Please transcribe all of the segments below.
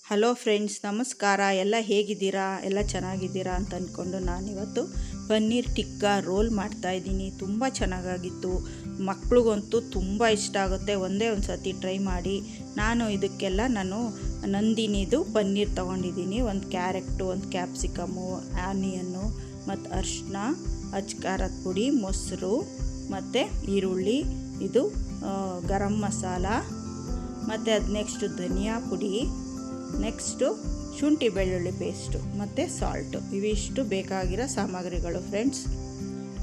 Hello friends, ನಮಸ್ಕಾರ. ಎಲ್ಲ ಹೇಗಿದ್ದೀರಾ? ಎಲ್ಲ ಚೆನ್ನಾಗಿದ್ದೀರಾ ಅಂತ ಅಂದ್ಕೊಂಡು ನಾನಿವತ್ತು ಪನ್ನೀರ್ ಟಿಕ್ಕಾ ರೋಲ್ ಮಾಡ್ತಾಯಿದ್ದೀನಿ. ತುಂಬ ಚೆನ್ನಾಗಾಗಿತ್ತು. ಮಕ್ಳಿಗಂತೂ ತುಂಬ ಇಷ್ಟ ಆಗುತ್ತೆ. ಒಂದೇ ಒಂದು ಸತಿ ಟ್ರೈ ಮಾಡಿ. ಇದಕ್ಕೆಲ್ಲ ನಂದಿನಿದು ಪನ್ನೀರ್ ತೊಗೊಂಡಿದ್ದೀನಿ. ಒಂದು ಕ್ಯಾರೆಟು, ಒಂದು ಕ್ಯಾಪ್ಸಿಕಮ್ಮು, ಆನಿಯನ್ನು ಮತ್ತು ಅರಿಶಿನ, ಖಾರದ ಪುಡಿ, ಮೊಸರು ಮತ್ತು ಈರುಳ್ಳಿ, ಇದು ಗರಂ ಮಸಾಲ, ಮತ್ತು ಅದು ನೆಕ್ಸ್ಟು ಧನಿಯಾ ಪುಡಿ, ನೆಕ್ಸ್ಟು ಶುಂಠಿ ಬೆಳ್ಳುಳ್ಳಿ ಪೇಸ್ಟು ಮತ್ತು ಸಾಲ್ಟು. ಇವಿಷ್ಟು ಬೇಕಾಗಿರೋ ಸಾಮಗ್ರಿಗಳು ಫ್ರೆಂಡ್ಸ್.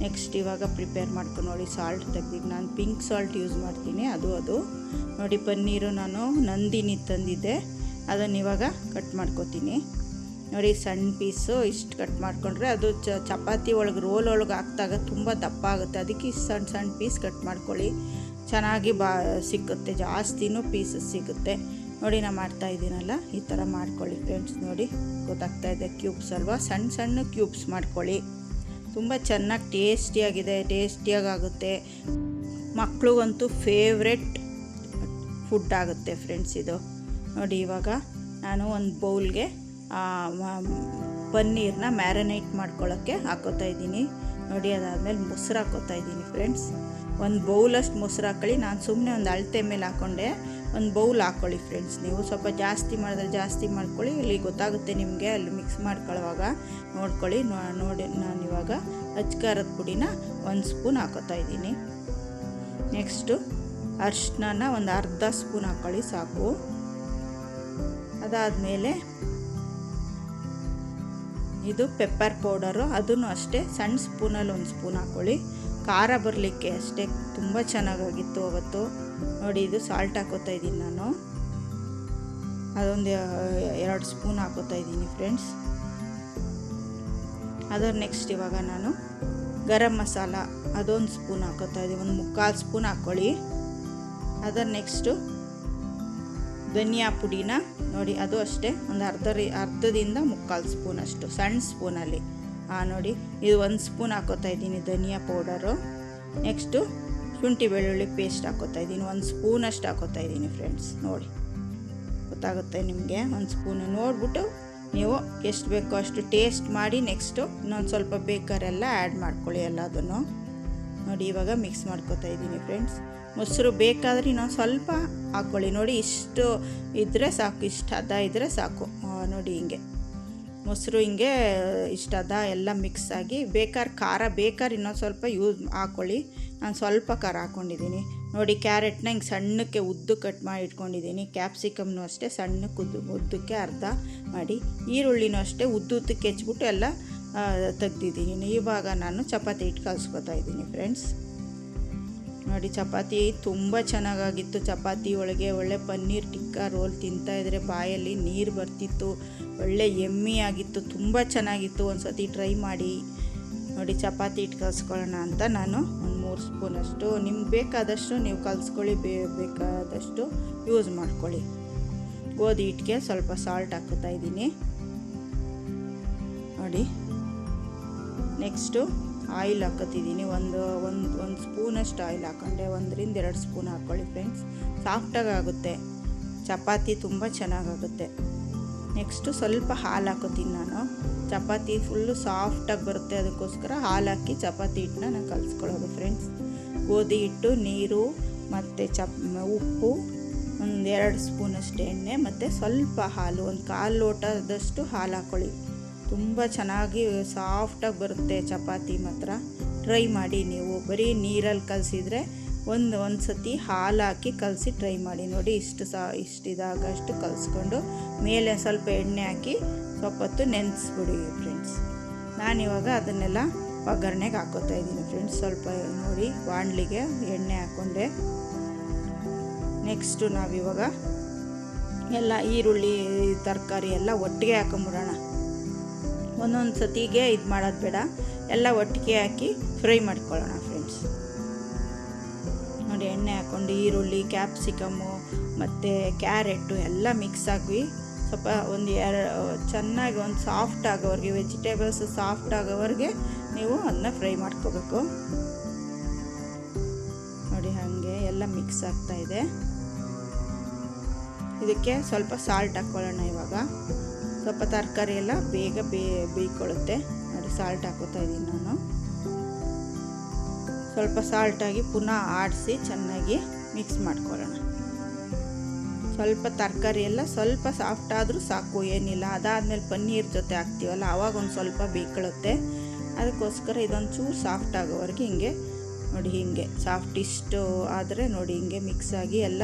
ನೆಕ್ಸ್ಟ್ ಇವಾಗ ಪ್ರಿಪೇರ್ ಮಾಡ್ಕೊಂಡು ನೋಡಿ. ಸಾಲ್ಟ್ ತೆಗ್ದಿದ್ದು ನಾನು ಪಿಂಕ್ ಸಾಲ್ಟ್ ಯೂಸ್ ಮಾಡ್ತೀನಿ. ಅದು ನೋಡಿ, ಪನ್ನೀರು ನಾನು ನಂದಿನಿ ತಂದಿದ್ದೆ. ಅದನ್ನು ಇವಾಗ ಕಟ್ ಮಾಡ್ಕೊತೀನಿ ನೋಡಿ. ಸಣ್ಣ ಪೀಸು ಇಷ್ಟು ಕಟ್ ಮಾಡಿಕೊಂಡ್ರೆ ಅದು ಚಪಾತಿ ಒಳಗೆ ರೋಲ್ ಒಳಗೆ ಹಾಕಿದಾಗ ತುಂಬ ದಪ್ಪ ಆಗುತ್ತೆ. ಅದಕ್ಕೆ ಇಷ್ಟು ಸಣ್ಣ ಸಣ್ಣ ಪೀಸ್ ಕಟ್ ಮಾಡ್ಕೊಳ್ಳಿ. ಚೆನ್ನಾಗಿ ಸಿಕ್ಕುತ್ತೆ, ಜಾಸ್ತಿನೂ ಪೀಸಸ್ ಸಿಗುತ್ತೆ ನೋಡಿ. ನಾನು ಮಾಡ್ತಾಯಿದ್ದೀನಲ್ಲ, ಈ ಥರ ಮಾಡ್ಕೊಳ್ಳಿ ಫ್ರೆಂಡ್ಸ್. ನೋಡಿ, ಗೊತ್ತಾಗ್ತಾಯಿದೆ, ಕ್ಯೂಬ್ಸ್ ಅಲ್ವಾ? ಸಣ್ಣ ಸಣ್ಣ ಕ್ಯೂಬ್ಸ್ ಮಾಡ್ಕೊಳ್ಳಿ. ತುಂಬ ಚೆನ್ನಾಗಿ ಟೇಸ್ಟಿಯಾಗುತ್ತೆ. ಮಕ್ಳಿಗಂತೂ ಫೇವ್ರೆಟ್ ಫುಡ್ ಆಗುತ್ತೆ ಫ್ರೆಂಡ್ಸ್ ಇದು ನೋಡಿ. ಇವಾಗ ನಾನು ಒಂದು ಬೌಲ್ಗೆ ಪನ್ನೀರನ್ನ ಮ್ಯಾರಿನೇಟ್ ಮಾಡ್ಕೊಳ್ಳೋಕ್ಕೆ ಹಾಕೋತಾ ಇದ್ದೀನಿ ನೋಡಿ. ಅದಾದಮೇಲೆ ಮೊಸರು ಹಾಕೋತಾ ಇದ್ದೀನಿ ಫ್ರೆಂಡ್ಸ್. ಒಂದು ಬೌಲಷ್ಟು ಮೊಸರು ಹಾಕೊಳ್ಳಿ. ನಾನು ಸುಮ್ಮನೆ ಒಂದು ಅಳತೆ ಮೇಲೆ ಹಾಕ್ಕೊಂಡೆ. ಒಂದು ಬೌಲ್ ಹಾಕ್ಕೊಳ್ಳಿ ಫ್ರೆಂಡ್ಸ್. ನೀವು ಸ್ವಲ್ಪ ಜಾಸ್ತಿ ಮಾಡಿದ್ರೆ ಜಾಸ್ತಿ ಮಾಡ್ಕೊಳ್ಳಿ. ಇಲ್ಲಿ ಗೊತ್ತಾಗುತ್ತೆ ನಿಮಗೆ, ಅಲ್ಲಿ ಮಿಕ್ಸ್ ಮಾಡ್ಕೊಳ್ಳುವಾಗ ನೋಡ್ಕೊಳ್ಳಿ. ನೋಡಿ, ನಾನಿವಾಗ ಖಾರದ ಪುಡಿನ 1 ಸ್ಪೂನ್ ಹಾಕೋತಾ ಇದ್ದೀನಿ. ನೆಕ್ಸ್ಟು ಅರಿಶಿನ ಒಂದು ಅರ್ಧ ಸ್ಪೂನ್ ಹಾಕ್ಕೊಳ್ಳಿ, ಸಾಕು. ಅದಾದಮೇಲೆ ಇದು ಪೆಪ್ಪರ್ ಪೌಡರು, ಅದನ್ನು ಅಷ್ಟೇ ಸಣ್ಣ ಸ್ಪೂನಲ್ಲಿ 1 ಸ್ಪೂನ್ ಹಾಕ್ಕೊಳ್ಳಿ. ಖಾರ ಬರಲಿಕ್ಕೆ ಅಷ್ಟೇ. ತುಂಬ ಚೆನ್ನಾಗಾಗಿತ್ತು ಅವತ್ತು ನೋಡಿ. ಇದು ಸಾಲ್ಟ್ ಹಾಕೋತಾ ಇದ್ದೀನಿ ನಾನು. ಅದೊಂದು 2 ಸ್ಪೂನ್ ಹಾಕೋತಾ ಇದ್ದೀನಿ ಫ್ರೆಂಡ್ಸ್. ಅದರ ನೆಕ್ಸ್ಟ್ ಇವಾಗ ನಾನು ಗರಂ ಮಸಾಲ ಅದೊಂದು ಸ್ಪೂನ್ ಹಾಕೋತಾ ಇದ್ದೀನಿ. 1/4 ಸ್ಪೂನ್ ಹಾಕ್ಕೊಳ್ಳಿ. ಅದರ ನೆಕ್ಸ್ಟು ಧನಿಯಾ ಪುಡಿನ ನೋಡಿ, ಅದು ಅಷ್ಟೇ ಒಂದು ಅರ್ಧದಿಂದ 1/4 ಸ್ಪೂನ್ ಅಷ್ಟು, ಸಣ್ಣ ಸ್ಪೂನಲ್ಲಿ. ನೋಡಿ, ಇದು 1 ಸ್ಪೂನ್ ಹಾಕೋತಾ ಇದ್ದೀನಿ ಧನಿಯಾ ಪೌಡರು. ನೆಕ್ಸ್ಟು ಶುಂಠಿ ಬೆಳ್ಳುಳ್ಳಿ ಪೇಸ್ಟ್ ಹಾಕೋತಾ ಇದ್ದೀನಿ. 1 ಸ್ಪೂನಷ್ಟು ಹಾಕೋತಾ ಇದ್ದೀನಿ ಫ್ರೆಂಡ್ಸ್. ನೋಡಿ, ಗೊತ್ತಾಗುತ್ತೆ ನಿಮಗೆ. 1 ಸ್ಪೂನು ನೋಡಿಬಿಟ್ಟು ನೀವು ಎಷ್ಟು ಬೇಕೋ ಅಷ್ಟು ಟೇಸ್ಟ್ ಮಾಡಿ. ನೆಕ್ಸ್ಟು ಇನ್ನೊಂದು ಸ್ವಲ್ಪ ಬೇಕಾರೆಲ್ಲ ಆ್ಯಡ್ ಮಾಡ್ಕೊಳ್ಳಿ ಎಲ್ಲದನ್ನು ನೋಡಿ. ಇವಾಗ ಮಿಕ್ಸ್ ಮಾಡ್ಕೋತಾ ಇದ್ದೀನಿ ಫ್ರೆಂಡ್ಸ್. ಮೊಸರು ಬೇಕಾದರೆ ಇನ್ನೊಂದು ಸ್ವಲ್ಪ ಹಾಕ್ಕೊಳ್ಳಿ ನೋಡಿ. ಇಷ್ಟು ಇದ್ದರೆ ಸಾಕು, ಇಷ್ಟು ಹದ ಇದ್ದರೆ ಸಾಕು ನೋಡಿ. ಹಿಂಗೆ ಮೊಸರು ಹಿಂಗೆ ಇಷ್ಟು ಹದ ಎಲ್ಲ ಮಿಕ್ಸ್ ಆಗಿ, ಖಾರ ಬೇಕಾದ್ರೆ ಇನ್ನೊಂದು ಸ್ವಲ್ಪ ಹಾಕ್ಕೊಳ್ಳಿ. ನಾನು ಸ್ವಲ್ಪ ಖಾರ ಹಾಕ್ಕೊಂಡಿದ್ದೀನಿ ನೋಡಿ. ಕ್ಯಾರೆಟ್ನ ಹಿಂಗೆ ಸಣ್ಣಕ್ಕೆ ಉದ್ದು ಕಟ್ ಮಾಡಿ ಇಟ್ಕೊಂಡಿದ್ದೀನಿ. ಕ್ಯಾಪ್ಸಿಕಮ್ನು ಅಷ್ಟೇ ಸಣ್ಣಕ್ಕೆ ಉದ್ದಕ್ಕೆ ಅರ್ಧ ಮಾಡಿ. ಈರುಳ್ಳಿನೂ ಅಷ್ಟೇ ಉದ್ದಕ್ಕೆ ಹೆಚ್ಚಿಬಿಟ್ಟು ಎಲ್ಲ ತೆಗ್ದಿದ್ದೀನಿ. ಇವಾಗ ನಾನು ಚಪಾತಿ ಹಿಟ್ಟು ಕಲಿಸ್ಕೊತಾ ಇದ್ದೀನಿ ಫ್ರೆಂಡ್ಸ್ ನೋಡಿ. ಚಪಾತಿ ತುಂಬ ಚೆನ್ನಾಗಾಗಿತ್ತು. ಚಪಾತಿ ಒಳಗೆ ಒಳ್ಳೆ ಪನ್ನೀರ್ ಟಿಕ್ಕಾ ರೋಲ್ ತಿಂತಾಯಿದ್ರೆ ಬಾಯಲ್ಲಿ ನೀರು ಬರ್ತಿತ್ತು. ಒಳ್ಳೆ ಯಮ್ಮಿ ಆಗಿತ್ತು, ತುಂಬ ಚೆನ್ನಾಗಿತ್ತು. ಒಂದು ಸತಿ ಟ್ರೈ ಮಾಡಿ ನೋಡಿ. ಚಪಾತಿ ಹಿಟ್ಟು ಕಲಿಸ್ಕೊಳ್ಳೋಣ ಅಂತ ನಾನು ಒಂದು 3 ಸ್ಪೂನಷ್ಟು, ನಿಮ್ಗೆ ಬೇಕಾದಷ್ಟು ನೀವು ಕಲಿಸ್ಕೊಳ್ಳಿ, ಬೇಕಾದಷ್ಟು ಯೂಸ್ ಮಾಡ್ಕೊಳ್ಳಿ. ಗೋಧಿ ಹಿಟ್ಟಿಗೆ ಸ್ವಲ್ಪ ಸಾಲ್ಟ್ ಹಾಕೋತಾ ಇದ್ದೀನಿ ನೋಡಿ. ನೆಕ್ಸ್ಟು ಆಯಿಲ್ ಹಾಕೋತಿದ್ದೀನಿ. ಒಂದು ಸ್ಪೂನಷ್ಟು ಆಯಿಲ್ ಹಾಕ್ಕೊಂಡೆ. 1-2 ಸ್ಪೂನ್ ಹಾಕ್ಕೊಳ್ಳಿ ಫ್ರೆಂಡ್ಸ್. ಸಾಫ್ಟಾಗಿ ಆಗುತ್ತೆ ಚಪಾತಿ, ತುಂಬ ಚೆನ್ನಾಗಾಗುತ್ತೆ. ನೆಕ್ಸ್ಟು ಸ್ವಲ್ಪ ಹಾಲು ಹಾಕೋತೀನಿ ನಾನು. ಚಪಾತಿ ಫುಲ್ಲು ಸಾಫ್ಟಾಗಿ ಬರುತ್ತೆ, ಅದಕ್ಕೋಸ್ಕರ ಹಾಲು ಹಾಕಿ ಚಪಾತಿ ಹಿಟ್ಟನ್ನ ನಾನು ಕಲಿಸ್ಕೊಳ್ಳೋದು ಫ್ರೆಂಡ್ಸ್. ಗೋಧಿ ಹಿಟ್ಟು, ನೀರು ಮತ್ತು ಉಪ್ಪು, 1-2 ಸ್ಪೂನಷ್ಟು ಎಣ್ಣೆ ಮತ್ತು ಸ್ವಲ್ಪ ಹಾಲು, 1/4 ಲೋಟದಷ್ಟು ಹಾಲು ಹಾಕ್ಕೊಳ್ಳಿ. ತುಂಬ ಚೆನ್ನಾಗಿ ಸಾಫ್ಟಾಗಿ ಬರುತ್ತೆ ಚಪಾತಿ. ಮಾತ್ರ ಟ್ರೈ ಮಾಡಿ ನೀವು. ಬರೀ ನೀರಲ್ಲಿ ಕಲಸಿದ್ರೆ ಒಂದು ಸತಿ ಹಾಲು ಹಾಕಿ ಕಲಸಿ ಟ್ರೈ ಮಾಡಿ ನೋಡಿ. ಇಷ್ಟಿದಾಗಷ್ಟು ಕಲಿಸ್ಕೊಂಡು ಮೇಲೆ ಸ್ವಲ್ಪ ಎಣ್ಣೆ ಹಾಕಿ ಸ್ವಲ್ಪ ಹೊತ್ತು ನೆನೆಸ್ಬಿಡಿ ಫ್ರೆಂಡ್ಸ್. ನಾನಿವಾಗ ಅದನ್ನೆಲ್ಲ ಒಗ್ಗರಣೆಗೆ ಹಾಕೋತಾ ಇದ್ದೀನಿ ಫ್ರೆಂಡ್ಸ್. ಸ್ವಲ್ಪ ನೋಡಿ, ಬಾಣಲಿಗೆ ಎಣ್ಣೆ ಹಾಕ್ಕೊಂಡೆ. ನೆಕ್ಸ್ಟು ನಾವಿವಾಗ ಎಲ್ಲ ಈರುಳ್ಳಿ ತರಕಾರಿ ಎಲ್ಲ ಒಟ್ಟಿಗೆ ಹಾಕೊಂಬಿಡೋಣ. ಒಂದೊಂದು ಸತಿಗೆ ಇದು ಮಾಡೋದು ಬೇಡ, ಎಲ್ಲ ಒಟ್ಟಿಗೆ ಹಾಕಿ ಫ್ರೈ ಮಾಡ್ಕೊಳ್ಳೋಣ ಫ್ರೆಂಡ್ಸ್ ನೋಡಿ. ಎಣ್ಣೆ ಹಾಕ್ಕೊಂಡು ಈರುಳ್ಳಿ, ಕ್ಯಾಪ್ಸಿಕಮ್ಮು ಮತ್ತು ಕ್ಯಾರೆಟು ಎಲ್ಲ ಮಿಕ್ಸ್ ಆಗಿ ಸ್ವಲ್ಪ ಚೆನ್ನಾಗಿ ಒಂದು ಸಾಫ್ಟ್ ಆಗೋವರೆಗೆ, ವೆಜಿಟೇಬಲ್ಸ್ ಸಾಫ್ಟ್ ಆಗೋವರೆಗೆ ನೀವು ಅದನ್ನ ಫ್ರೈ ಮಾಡ್ಕೋಬೇಕು ನೋಡಿ. ಹಾಗೆ ಎಲ್ಲ ಮಿಕ್ಸ್ ಆಗ್ತಾಯಿದೆ. ಇದಕ್ಕೆ ಸ್ವಲ್ಪ ಸಾಲ್ಟ್ ಹಾಕ್ಕೊಳ್ಳೋಣ. ಇವಾಗ ಸ್ವಲ್ಪ ತರಕಾರಿ ಎಲ್ಲ ಬೇಗ ಬೇಯ್ಕೊಳ್ಳುತ್ತೆ ನೋಡಿ. ಸಾಲ್ಟ್ ಹಾಕೋತಾ ಇದ್ದೀನಿ ನಾನು. ಸ್ವಲ್ಪ ಸಾಲ್ಟಾಗಿ ಪುನಃ ಆಡಿಸಿ ಚೆನ್ನಾಗಿ ಮಿಕ್ಸ್ ಮಾಡ್ಕೊಳ್ಳೋಣ. ಸ್ವಲ್ಪ ತರಕಾರಿ ಎಲ್ಲ ಸ್ವಲ್ಪ ಸಾಫ್ಟ್ ಆದರೂ ಸಾಕು, ಏನಿಲ್ಲ. ಅದಾದಮೇಲೆ ಪನ್ನೀರ್ ಜೊತೆ ಹಾಕ್ತೀವಲ್ಲ ಆವಾಗ ಒಂದು ಸ್ವಲ್ಪ ಬೇಯ್ಕೊಳ್ಳುತ್ತೆ. ಅದಕ್ಕೋಸ್ಕರ ಇದೊಂದು ಚೂರು ಸಾಫ್ಟ್ ಆಗೋವರೆಗೆ ಹಿಂಗೆ ನೋಡಿ, ಹಿಂಗೆ ಸಾಫ್ಟ್ ಇಷ್ಟು ಆದರೆ ನೋಡಿ ಹಿಂಗೆ ಮಿಕ್ಸ್ ಆಗಿ ಎಲ್ಲ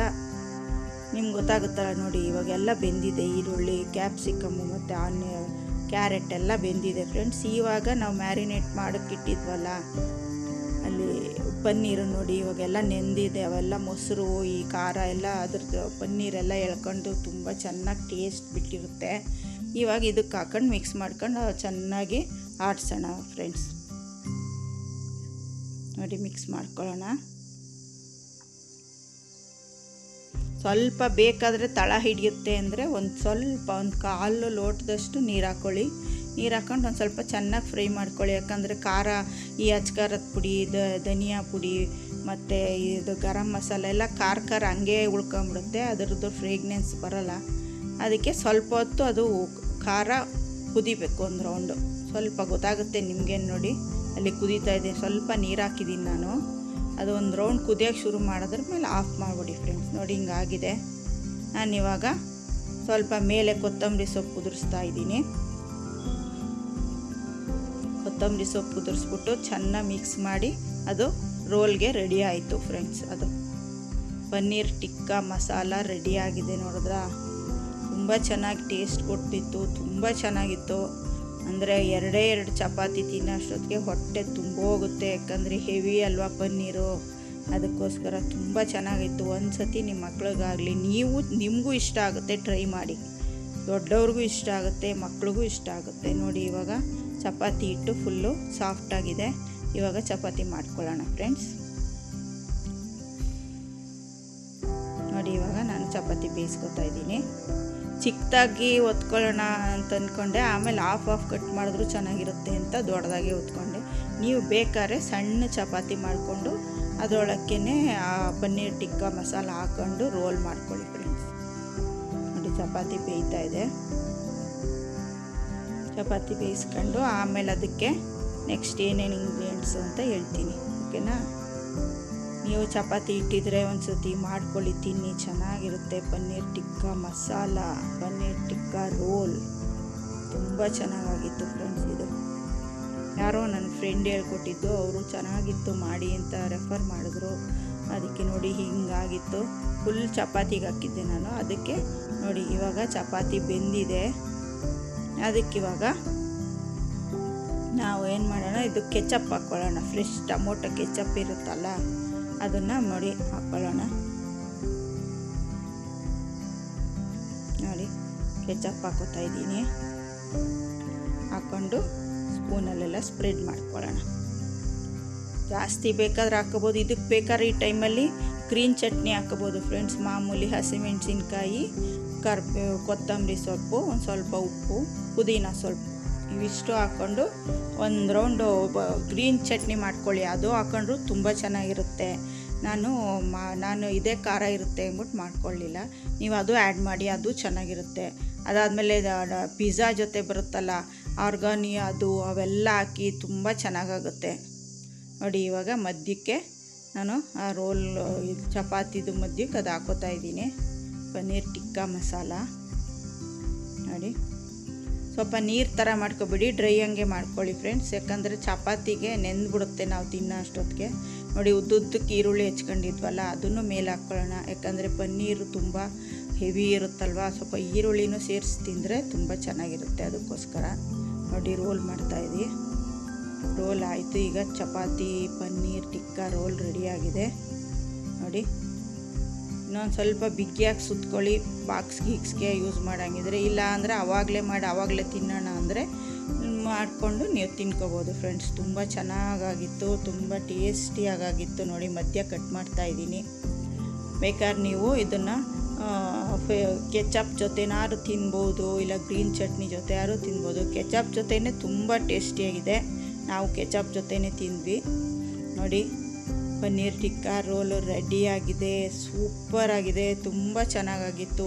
ನಿಮ್ಗೆ ಗೊತ್ತಾಗುತ್ತಲ್ಲ ನೋಡಿ. ಇವಾಗೆಲ್ಲ ಬೆಂದಿದೆ, ಈರುಳ್ಳಿ, ಕ್ಯಾಪ್ಸಿಕಮ್ಮು ಮತ್ತು ಕ್ಯಾರೆಟ್ ಎಲ್ಲ ಬೆಂದಿದೆ ಫ್ರೆಂಡ್ಸ್. ಇವಾಗ ನಾವು ಮ್ಯಾರಿನೇಟ್ ಮಾಡೋಕ್ಕಿಟ್ಟಿದ್ವಲ್ಲ ಅಲ್ಲಿ ಪನ್ನೀರು ನೋಡಿ ಇವಾಗೆಲ್ಲ ನೆಂದಿದೆ. ಅವೆಲ್ಲ ಮೊಸರು, ಈ ಖಾರ ಎಲ್ಲ ಅದ್ರದ್ದು ಪನ್ನೀರೆಲ್ಲ ಎಳ್ಕೊಂಡು ತುಂಬ ಚೆನ್ನಾಗಿ ಟೇಸ್ಟ್ ಬಿಟ್ಟಿರುತ್ತೆ. ಇವಾಗ ಇದಕ್ಕೆ ಹಾಕೊಂಡು ಮಿಕ್ಸ್ ಮಾಡ್ಕೊಂಡು ಚೆನ್ನಾಗಿ ಆಡಿಸೋಣ ಫ್ರೆಂಡ್ಸ್. ನೋಡಿ ಮಿಕ್ಸ್ ಮಾಡ್ಕೊಳ್ಳೋಣ. ಸ್ವಲ್ಪ ಬೇಕಾದರೆ ತಳ ಹಿಡಿಯುತ್ತೆ ಅಂದರೆ ಒಂದು ಕಾಲು ಲೋಟದಷ್ಟು ನೀರು ಹಾಕ್ಕೊಳ್ಳಿ. ನೀರು ಹಾಕ್ಕೊಂಡು ಒಂದು ಸ್ವಲ್ಪ ಚೆನ್ನಾಗಿ ಫ್ರೈ ಮಾಡ್ಕೊಳ್ಳಿ. ಯಾಕಂದರೆ ಖಾರ, ಈ ಅಚ್ಕಾರದ ಪುಡಿ, ಧನಿಯಾ ಪುಡಿ ಮತ್ತು ಇದು ಗರಂ ಮಸಾಲೆ ಎಲ್ಲ ಖಾರ ಹಂಗೆ ಉಳ್ಕೊಂಬಿಡುತ್ತೆ, ಅದರದ್ದು ಫ್ರೇಗ್ನೆನ್ಸ್ ಬರೋಲ್ಲ. ಅದಕ್ಕೆ ಸ್ವಲ್ಪ ಹೊತ್ತು ಅದು ಖಾರ ಕುದಿಬೇಕು. ಒಂದು ರೌಂಡು ಸ್ವಲ್ಪ ಗೊತ್ತಾಗುತ್ತೆ ನಿಮಗೇನು ನೋಡಿ, ಅಲ್ಲಿ ಕುದೀತಾ ಇದೆ. ಸ್ವಲ್ಪ ನೀರು ಹಾಕಿದ್ದೀನಿ ನಾನು. ಅದು ಒಂದು ರೌಂಡ್ ಕುದಿಯೋಕ್ಕೆ ಶುರು ಮಾಡಿದ್ರ ಮೇಲೆ ಆಫ್ ಮಾಡಿಬಿಡಿ ಫ್ರೆಂಡ್ಸ್. ನೋಡಿ ಹಿಂಗಾಗಿದೆ. ನಾನಿವಾಗ ಸ್ವಲ್ಪ ಮೇಲೆ ಕೊತ್ತಂಬರಿ ಸೊಪ್ಪು ಉದುರಿಸ್ತಾ ಇದ್ದೀನಿ. ಕೊತ್ತಂಬರಿ ಸೊಪ್ಪು ಉದುರಿಸ್ಬಿಟ್ಟು ಚೆನ್ನಾಗಿ ಮಿಕ್ಸ್ ಮಾಡಿ ಅದು ರೋಲ್ಗೆ ರೆಡಿ ಆಯಿತು ಫ್ರೆಂಡ್ಸ್. ಅದು ಪನ್ನೀರ್ ಟಿಕ್ಕಾ ಮಸಾಲ ರೆಡಿಯಾಗಿದೆ. ನೋಡಿದ್ರ ತುಂಬ ಚೆನ್ನಾಗಿ ಟೇಸ್ಟ್ ಕೊಡ್ತಿತ್ತು, ತುಂಬ ಚೆನ್ನಾಗಿತ್ತು. ಅಂದರೆ ಎರಡೇ ಚಪಾತಿ ತಿನ್ನೋಷ್ಟೊತ್ತಿಗೆ ಹೊಟ್ಟೆ ತುಂಬ ಹೋಗುತ್ತೆ. ಯಾಕಂದರೆ ಹೆವಿ ಅಲ್ವಾ ಪನ್ನೀರು, ಅದಕ್ಕೋಸ್ಕರ ತುಂಬ ಚೆನ್ನಾಗಿತ್ತು. ಒಂದು ಸತಿ ನಿಮ್ಮ ಮಕ್ಳಿಗಾಗಲಿ ನಿಮಗೂ ಇಷ್ಟ ಆಗುತ್ತೆ, ಟ್ರೈ ಮಾಡಿ. ದೊಡ್ಡವ್ರಿಗೂ ಇಷ್ಟ ಆಗುತ್ತೆ, ಮಕ್ಳಿಗೂ ಇಷ್ಟ ಆಗುತ್ತೆ. ನೋಡಿ ಇವಾಗ ಚಪಾತಿ ಹಿಟ್ಟು ಫುಲ್ಲು ಸಾಫ್ಟಾಗಿದೆ. ಇವಾಗ ಚಪಾತಿ ಮಾಡ್ಕೊಳ್ಳೋಣ ಫ್ರೆಂಡ್ಸ್. ನೋಡಿ ಇವಾಗ ನಾನು ಚಪಾತಿ ಬೇಯಿಸ್ಕೊತಾ ಇದ್ದೀನಿ. ಚಿಕ್ಕದಾಗಿ ಒತ್ಕೊಳ್ಳೋಣ ಅಂತ ಅಂದ್ಕೊಂಡೆ, ಆಮೇಲೆ ಆಫ್ ಕಟ್ ಮಾಡಿದ್ರು ಚೆನ್ನಾಗಿರುತ್ತೆ ಅಂತ ದೊಡ್ಡದಾಗಿ ಒತ್ಕೊಂಡೆ. ನೀವು ಬೇಕಾದ್ರೆ ಸಣ್ಣ ಚಪಾತಿ ಮಾಡಿಕೊಂಡು ಅದರೊಳಕ್ಕೇ ಆ ಪನ್ನೀರ್ ಟಿಕ್ಕಾ ಮಸಾಲ ಹಾಕ್ಕೊಂಡು ರೋಲ್ ಮಾಡ್ಕೊಳ್ಳಿ ಫ್ರೆಂಡ್ಸ್. ನೋಡಿ ಚಪಾತಿ ಬೇಯ್ತಾ ಇದೆ. ಚಪಾತಿ ಬೇಯಿಸ್ಕೊಂಡು ಆಮೇಲೆ ಅದಕ್ಕೆ ನೆಕ್ಸ್ಟ್ ಏನೇನು ಇಂಗ್ರೀಡಿಯೆಂಟ್ಸು ಅಂತ ಹೇಳ್ತೀನಿ, ಓಕೆನಾ? ನೀವು ಚಪಾತಿ ಇಟ್ಟಿದ್ರೆ ಒಂದು ಸತಿ ಮಾಡ್ಕೊಳ್ಳಿ, ತಿನ್ನಿ, ಚೆನ್ನಾಗಿರುತ್ತೆ. ಪನ್ನೀರ್ ಟಿಕ್ಕಾ ಮಸಾಲ, ಪನ್ನೀರ್ ಟಿಕ್ಕಾ ರೋಲ್ ತುಂಬ ಚೆನ್ನಾಗಿತ್ತು ಫ್ರೆಂಡ್ಸ್. ಇದು ಯಾರೋ ನನ್ನ ಫ್ರೆಂಡ್ ಹೇಳ್ಕೊಟ್ಟಿದ್ದು, ಅವರು ಚೆನ್ನಾಗಿತ್ತು ಮಾಡಿ ಅಂತ ರೆಫರ್ ಮಾಡಿದ್ರು. ಅದಕ್ಕೆ ನೋಡಿ ಹಿಂಗಾಗಿತ್ತು. ಫುಲ್ ಚಪಾತಿಗೆ ಹಾಕಿದ್ದೆ ನಾನು. ಅದಕ್ಕೆ ನೋಡಿ ಇವಾಗ ಚಪಾತಿ ಬೆಂದಿದೆ. ಅದಕ್ಕಿವಾಗ ನಾವು ಏನು ಮಾಡೋಣ, ಇದು ಕೆಚಪ್ ಹಾಕ್ಕೊಳ್ಳೋಣ. ಫ್ರೆಶ್ ಟೊಮೊಟೊ ಕೆಚಪ್ ಇರುತ್ತಲ್ಲ ಅದನ್ನು ನೋಡಿ ಹಾಕ್ಕೊಳ್ಳೋಣ. ನೋಡಿ ಕೆಚಪ್ ಹಾಕೋತಾ ಇದ್ದೀನಿ. ಹಾಕ್ಕೊಂಡು ಸ್ಪೂನಲ್ಲೆಲ್ಲ ಸ್ಪ್ರೆಡ್ ಮಾಡ್ಕೊಳ್ಳೋಣ. ಜಾಸ್ತಿ ಬೇಕಾದ್ರೆ ಹಾಕ್ಕೋಬೋದು. ಇದಕ್ಕೆ ಬೇಕಾದ್ರೆ ಈ ಟೈಮಲ್ಲಿ ಗ್ರೀನ್ ಚಟ್ನಿ ಹಾಕ್ಕೋಬೋದು ಫ್ರೆಂಡ್ಸ್. ಮಾಮೂಲಿ ಹಸಿಮೆಣಸಿನ್ಕಾಯಿ, ಕರಿಬೇವು, ಕೊತ್ತಂಬರಿ ಸೊಪ್ಪು, ಒಂದು ಸ್ವಲ್ಪ ಉಪ್ಪು, ಪುದೀನ ಸ್ವಲ್ಪ, ಇವಿಷ್ಟು ಹಾಕ್ಕೊಂಡು ಒಂದು ರೌಂಡು ಗ್ರೀನ್ ಚಟ್ನಿ ಮಾಡ್ಕೊಳ್ಳಿ. ಅದು ಹಾಕ್ಕೊಂಡ್ರು ತುಂಬ ಚೆನ್ನಾಗಿರುತ್ತೆ. ನಾನು ಇದೇ ಖಾರ ಇರುತ್ತೆ ಅಂದ್ಬಿಟ್ಟು ಮಾಡ್ಕೊಳ್ಳಿಲ್ಲ. ನೀವು ಅದು ಆ್ಯಡ್ ಮಾಡಿ, ಅದು ಚೆನ್ನಾಗಿರುತ್ತೆ. ಅದಾದಮೇಲೆ ಪಿಜ್ಜಾ ಜೊತೆ ಬರುತ್ತಲ್ಲ ಆರ್ಗಾನಿ, ಅದು ಅವೆಲ್ಲ ಹಾಕಿ ತುಂಬ ಚೆನ್ನಾಗಾಗುತ್ತೆ. ನೋಡಿ ಇವಾಗ ಮಧ್ಯಕ್ಕೆ ನಾನು ಆ ರೋಲ್ ಚಪಾತಿದು ಮಧ್ಯಕ್ಕೆ ಅದು ಹಾಕೋತಾ ಇದ್ದೀನಿ. ಪನ್ನೀರ್ ಟಿಕ್ಕಾ ಮಸಾಲ ನೋಡಿ ಸ್ವಲ್ಪ ನೀರು ಥರ ಮಾಡ್ಕೊಬಿಡಿ, ಡ್ರೈ ಹಂಗೆ ಮಾಡ್ಕೊಳ್ಳಿ ಫ್ರೆಂಡ್ಸ್. ಯಾಕಂದರೆ ಚಪಾತಿಗೆ ನೆಂದ್ಬಿಡುತ್ತೆ ನಾವು ತಿನ್ನೋ ಅಷ್ಟೊತ್ತಿಗೆ. ನೋಡಿ ಉದ್ದುದ್ದಕ್ಕೆ ಈರುಳ್ಳಿ ಹೆಚ್ಕೊಂಡಿದ್ವಲ್ಲ ಅದನ್ನು ಮೇಲೆ ಹಾಕ್ಕೊಳ್ಳೋಣ. ಯಾಕಂದರೆ ಪನ್ನೀರು ತುಂಬ ಹೆವಿ ಇರುತ್ತಲ್ವ, ಸ್ವಲ್ಪ ಈರುಳ್ಳಿನೂ ಸೇರಿಸಿ ತಿಂದರೆ ತುಂಬ ಚೆನ್ನಾಗಿರುತ್ತೆ. ಅದಕ್ಕೋಸ್ಕರ ನೋಡಿ ರೋಲ್ ಮಾಡ್ತಾಯಿದ್ವಿ. ರೋಲ್ ಆಯಿತು. ಈಗ ಚಪಾತಿ ಪನ್ನೀರ್ ಟಿಕ್ಕಾ ರೋಲ್ ರೆಡಿಯಾಗಿದೆ. ನೋಡಿ ಇನ್ನೊಂದು ಸ್ವಲ್ಪ ಬಿಗಿಯಾಗಿ ಸುತ್ಕೊಳ್ಳಿ. ಬಾಕ್ಸ್ಗೆ ಯೂಸ್ ಮಾಡೋಂಗಿದ್ರೆ, ಇಲ್ಲ ಅಂದರೆ ಆವಾಗಲೇ ತಿನ್ನೋಣ ಅಂದರೆ ಮಾಡಿಕೊಂಡು ನೀವು ತಿನ್ಕೋಬೋದು ಫ್ರೆಂಡ್ಸ್. ತುಂಬ ಚೆನ್ನಾಗಾಗಿತ್ತು, ತುಂಬ ಟೇಸ್ಟಿಯಾಗಿತ್ತು. ನೋಡಿ ಮಧ್ಯ ಕಟ್ ಮಾಡ್ತಾಯಿದ್ದೀನಿ. ಬೇಕಾದ್ರೆ ನೀವು ಇದನ್ನು ಕೆಚಪ್ ಜೊತೆನಾದ್ರು ತಿನ್ಬೋದು, ಇಲ್ಲ ಗ್ರೀನ್ ಚಟ್ನಿ ಜೊತೆ ಯಾರು ತಿನ್ಬೋದು. ಕೆಚಪ್ ಜೊತೆನೇ ತುಂಬ ಟೇಸ್ಟಿಯಾಗಿದೆ. ನಾವು ಕೆಚಪ್ ಜೊತೆನೇ ತಿಂದ್ವಿ. ನೋಡಿ ಪನ್ನೀರ್ ಟಿಕ್ಕಾ ರೋಲು ರೆಡಿಯಾಗಿದೆ. ಸೂಪರಾಗಿದೆ, ತುಂಬ ಚೆನ್ನಾಗಾಗಿತ್ತು.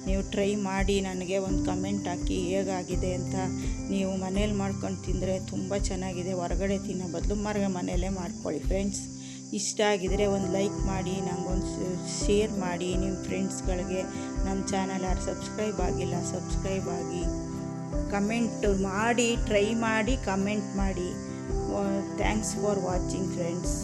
ನೀವು ಟ್ರೈ ಮಾಡಿ ನನಗೆ ಒಂದು ಕಮೆಂಟ್ ಹಾಕಿ ಹೇಗಾಗಿದೆ ಅಂತ. ನೀವು ಮನೇಲಿ ಮಾಡ್ಕೊಂಡು ತಿಂದರೆ ತುಂಬ ಚೆನ್ನಾಗಿದೆ, ಹೊರಗಡೆ ತಿನ್ನೋ ಬದಲು ಮನೆಯಲ್ಲೇ ಮಾಡ್ಕೊಳ್ಳಿ ಫ್ರೆಂಡ್ಸ್. ಇಷ್ಟ ಆಗಿದರೆ ಒಂದು ಲೈಕ್ ಮಾಡಿ, ನನಗೊಂದು ಶೇರ್ ಮಾಡಿ ನಿಮ್ಮ ಫ್ರೆಂಡ್ಸ್ಗಳಿಗೆ. ನನ್ನ ಚಾನಲ್ ಯಾರು ಸಬ್ಸ್ಕ್ರೈಬ್ ಆಗಿಲ್ಲ ಸಬ್ಸ್ಕ್ರೈಬ್ ಆಗಿ, ಕಮೆಂಟ್ ಮಾಡಿ, ಟ್ರೈ ಮಾಡಿ ಕಮೆಂಟ್ ಮಾಡಿ. Thanks for watching friends.